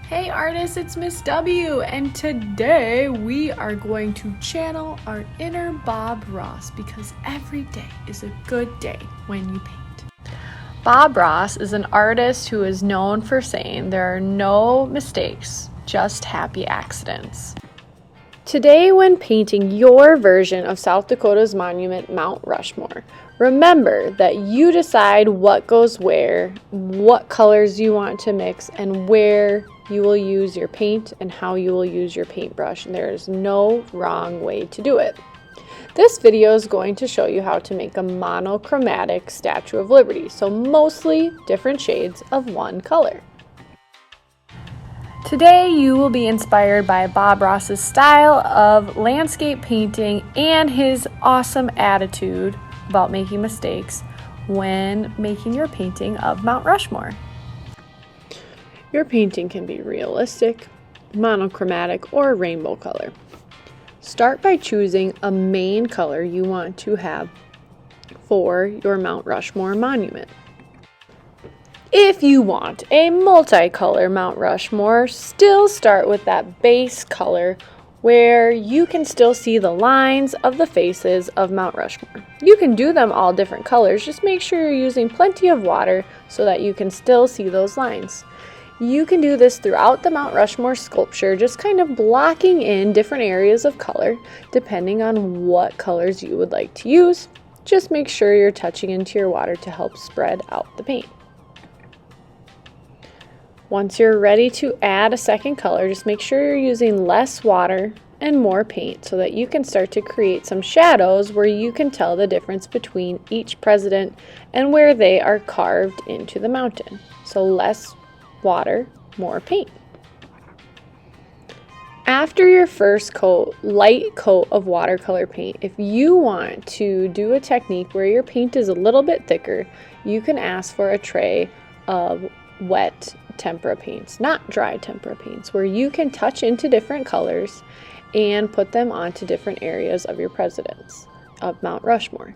Hey artists, it's Miss W, and today we are going to channel our inner Bob Ross because every day is a good day when you paint. Bob Ross is an artist who is known for saying there are no mistakes, just happy accidents. Today, when painting your version of South Dakota's monument, Mount Rushmore, remember that you decide what goes where, what colors you want to mix, and where you will use your paint and how you will use your paintbrush. And there is no wrong way to do it. This video is going to show you how to make a monochromatic Statue of Liberty, so mostly different shades of one color. Today you will be inspired by Bob Ross's style of landscape painting and his awesome attitude about making mistakes when making your painting of Mount Rushmore. Your painting can be realistic, monochromatic, or rainbow color. Start by choosing a main color you want to have for your Mount Rushmore monument. If you want a multicolor Mount Rushmore, still start with that base color where you can still see the lines of the faces of Mount Rushmore. You can do them all different colors, just make sure you're using plenty of water so that you can still see those lines. You can do this throughout the Mount Rushmore sculpture, just kind of blocking in different areas of color depending on what colors you would like to use. Just make sure you're touching into your water to help spread out the paint. Once you're ready to add a second color, just make sure you're using less water and more paint so that you can start to create some shadows where you can tell the difference between each president and where they are carved into the mountain. So less water, more paint. After your first light coat of watercolor paint, if you want to do a technique where your paint is a little bit thicker, you can ask for a tray of wet tempera paints, not dry tempera paints, where you can touch into different colors and put them onto different areas of your presidents of Mount Rushmore.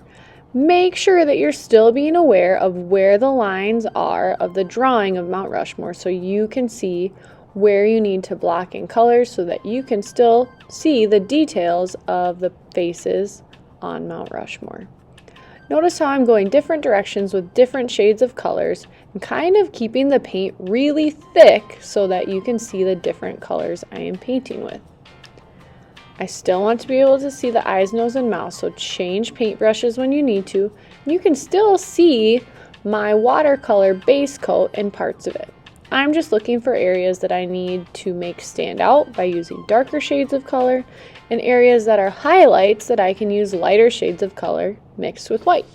Make sure that you're still being aware of where the lines are of the drawing of Mount Rushmore so you can see where you need to block in colors so that you can still see the details of the faces on Mount Rushmore. Notice how I'm going different directions with different shades of colors and kind of keeping the paint really thick so that you can see the different colors I am painting with. I still want to be able to see the eyes, nose, and mouth, so change paintbrushes when you need to. You can still see my watercolor base coat and parts of it. I'm just looking for areas that I need to make stand out by using darker shades of color and areas that are highlights that I can use lighter shades of color mixed with white.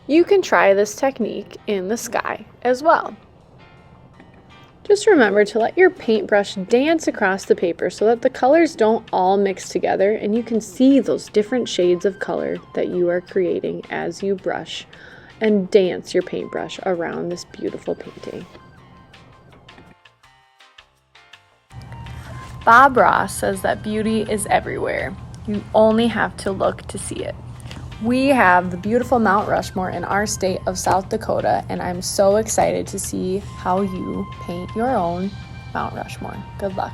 You can try this technique in the sky as well. Just remember to let your paintbrush dance across the paper so that the colors don't all mix together and you can see those different shades of color that you are creating as you brush and dance your paintbrush around this beautiful painting. Bob Ross says that beauty is everywhere. You only have to look to see it. We have the beautiful Mount Rushmore in our state of South Dakota, and I'm so excited to see how you paint your own Mount Rushmore. Good luck.